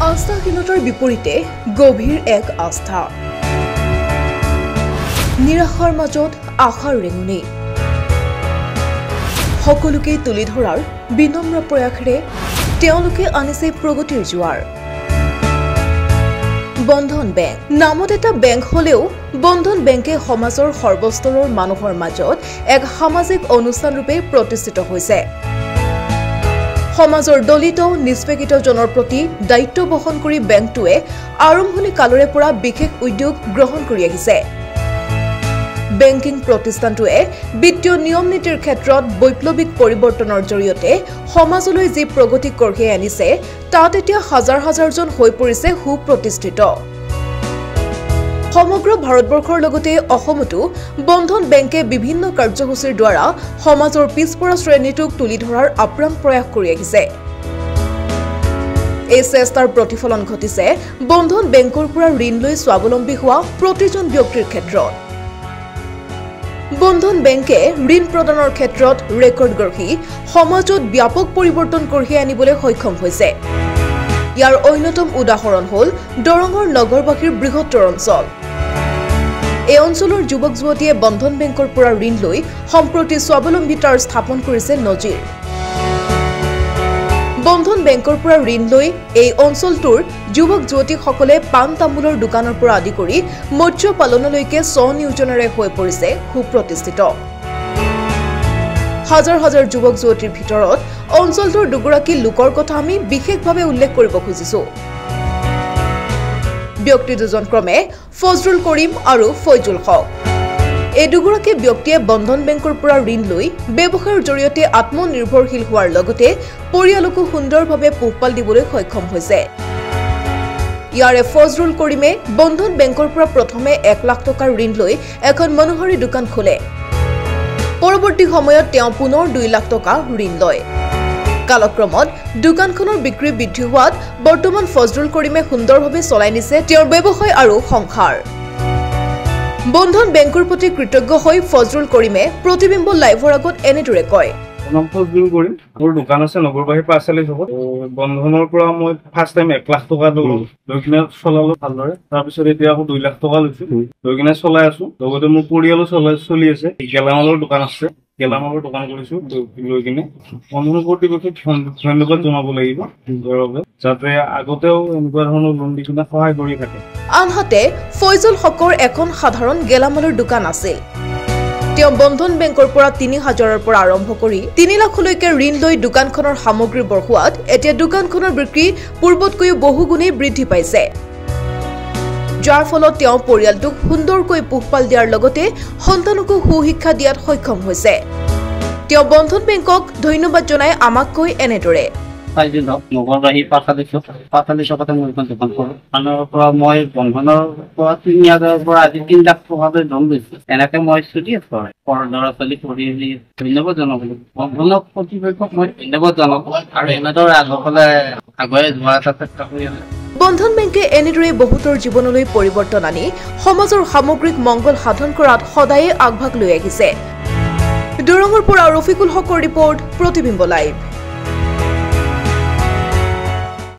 আস্থাহীনতাৰ বিপৰীতে গভীৰ এক আস্থা নিৰাশাৰ মাজত আশাৰ ৰেঙনি সকলোকে তুলি ধৰাৰ বিনম্ৰ প্ৰয়াসেৰে তেওঁলোকে আনিছে প্ৰগতিৰ জোৱাৰ বন্ধন বেংক নামত এটা বেংক হলেও বন্ধন বেংকে সমাজৰ সৰ্বস্তৰৰ মানুহৰ মাজত এক সামাজিক অনুষ্ঠান ৰূপে প্ৰতিষ্ঠিত হৈছে সমাজৰ দলিত নিষ্পেষিত জনৰ প্ৰতি দায়িত্ব বহন কৰি বেংকটোৱে আৰম্ভণি কালৰে পৰা বিশেষ উদ্যোগ গ্ৰহণ কৰি আহিছে বেংকিং প্ৰতিষ্ঠানটোৱে বিত্তীয় নিয়ম নীতিৰ ক্ষেত্ৰত বৈপ্লৱিক পৰিৱৰ্তনৰ জৰিয়তে সমাজলৈ যি প্ৰগতি কঢ়িয়াই আনিছে তাত এতিয়া হাজাৰ হাজাৰজন হৈ পৰিছে সুপ্ৰতিষ্ঠিত সমগ্ৰ ভাৰতবৰ্ষৰ লগতে অসমতো বন্ধন বেংকে বিভিন্ন কাৰ্যসূচীৰ দ্বাৰা সমাজৰ পিছপৰা শ্ৰেণীটোক তুলি ধৰাৰ আপ্ৰাণ প্ৰয়াস কৰি আহিছে এই চেষ্টাৰ প্ৰতিফলন ঘটিছে বন্ধন বেংকৰ পৰা ঋণ লৈ স্বাৱলম্বী হোৱা প্ৰতিজন ব্যক্তিৰ ক্ষেত্ৰত বন্ধন বেংকে ঋণ প্ৰদানৰ ক্ষেত্ৰত ৰেকৰ্ড গঢ়ি সমাজত ব্যাপক পৰিৱৰ্তন কঢ়িয়াই আনিবলৈ সক্ষম হৈছে ইয়াৰ অন্যতম উদাহৰণ হ'ল দৰঙৰ নগৰবাসীৰ বৃহত্তৰ অঞ্চল এই অঞ্চলৰ যুৱক যুৱতীয়ে বন্ধন বেংকৰ পৰা ঋণ লৈ সম্প্ৰতি স্বাৱলম্বিতাৰ স্থাপন কৰিছে নজিৰ বন্ধন বেংকৰ পৰা ঋণ লৈ এই অঞ্চলটোৰ যুৱক যুৱতীসকলে পাণ তামোলৰ দোকানৰ পৰা আদি কৰি মৎস্য পালনলৈকে স্বনিয়োজনেৰে হৈ পৰিছে সুপ্ৰতিষ্ঠিত হাজাৰ হাজাৰ যুৱক যুৱতীৰ ভিতৰত অঞ্চলটোৰ দুগৰাকী লোকৰ কথা আমি বিশেষভাৱে উল্লেখ কৰিব খুজিছো ব্যক্তি দুজন ক্ৰমে ফজৰুল কৰিম আৰু ফৈজুল হক এই দুগৰাকী ব্যক্তিয়ে বন্ধন বেংকৰ পৰা ঋণ লৈ ব্যৱসায়ৰ জৰিয়তে আত্মনিৰ্ভৰশীল হোৱাৰ লগতে পৰিয়ালকো সুন্দৰভাৱে পোহপাল দিবলৈ সক্ষম হৈছে ইয়াৰে ফজৰুল কৰিমে বন্ধন বেংকৰ পৰা প্ৰথমে 1 লাখ টকাৰ ঋণ লৈ এখন মনোহাৰী দোকান খোলে পৰৱৰ্তী সময়ত তেওঁ পুনৰ 2 লাখ টকা ঋণ লয় কালক্ৰমত দোকানখনৰ বিক্ৰী বৃদ্ধি হোৱাত বৰ্তমান ফজৰুল কৰিমে সুন্দৰভাৱে চলাই নিছে তেওঁৰ ব্যৱসায় আৰু সংসাৰ বন্ধন বেংকৰ প্ৰতি কৃতজ্ঞ হৈ ফজৰুল কৰিমে প্ৰতিবিম্ব লাইভৰ আগত এনেদৰে কয় ফজৰুল কৰিম মোৰ দোকান আছে নগৰবাহী পাঁচআলি চকত বন্ধনৰ পৰা মই ফাৰ্ষ্ট টাইম 1 লাখ টকা লৈ কিনে চলালো ভালদৰে তাৰপিছত এতিয়া আকৌ 2 লাখ টকা লৈছো লৈ কিনে চলাই আছো লগতে মোৰ পৰিয়ালো চলি আছে গেলামালৰ দোকান আছে গেলামালৰ দোকান কৰিছো লৈ কিনে বন্ধনৰ কৰ্তৃপক্ষক ধন্যবাদ জনাব লাগিব যাতে আগতেও এনেকুৱা ধৰণৰ লোন দি কিনে সহায় কৰি থাকে আনহাতে ফৈজুল হকৰ এখন সাধাৰণ গেলামালৰ দোকান আছিল তেওঁ বন্ধন বেংকৰ পৰা 3000ৰ পৰা আৰম্ভ কৰি 3 লাখলৈকে ঋণ লৈ দোকানখনৰ সামগ্ৰী বঢ়োৱাত এতিয়া দোকানখনৰ বিক্ৰী পূৰ্বতকৈ বহুগুণে বৃদ্ধি পাইছে যাৰ ফলত তেওঁ পৰিয়ালটোক সুন্দৰকৈ পোহপাল দিয়াৰ লগতে সন্তানকো সুশিক্ষা দিয়াত সক্ষম হৈছে তেওঁ বন্ধন বেংকক ধন্যবাদ জনাই আমাক কৈ এনেদৰে নগৰবাহী পাঁচআলি চকতে মই এখন দোকান কৰোঁ আনৰ পৰা মই বন্ধনৰ পৰা 3000ৰ পৰা আজি 3 লাখ টকালৈ লোন লৈছো এনেকে মই চলি আছো ল'ৰা ছোৱালী পঢ়ি ধন্যবাদ জনাব বন্ধনৰ কৰ্তৃপক্ষক মই ধন্যবাদ জনাব আৰু এনেদৰে আগুৱাই যোৱাৰ এটা চেষ্টা কৰি আছো বন্ধন বেংকে এনেদৰে বহুতৰ জীৱনলৈ পৰিৱৰ্তন আনি সমাজৰ সামগ্ৰিক মংগল সাধন কৰাত সদায়ে আগভাগ লৈ আহিছে দৰঙৰ পৰা ৰফিকুল হকৰ ৰিপৰ্ট প্ৰতিবিম্ব লাইভ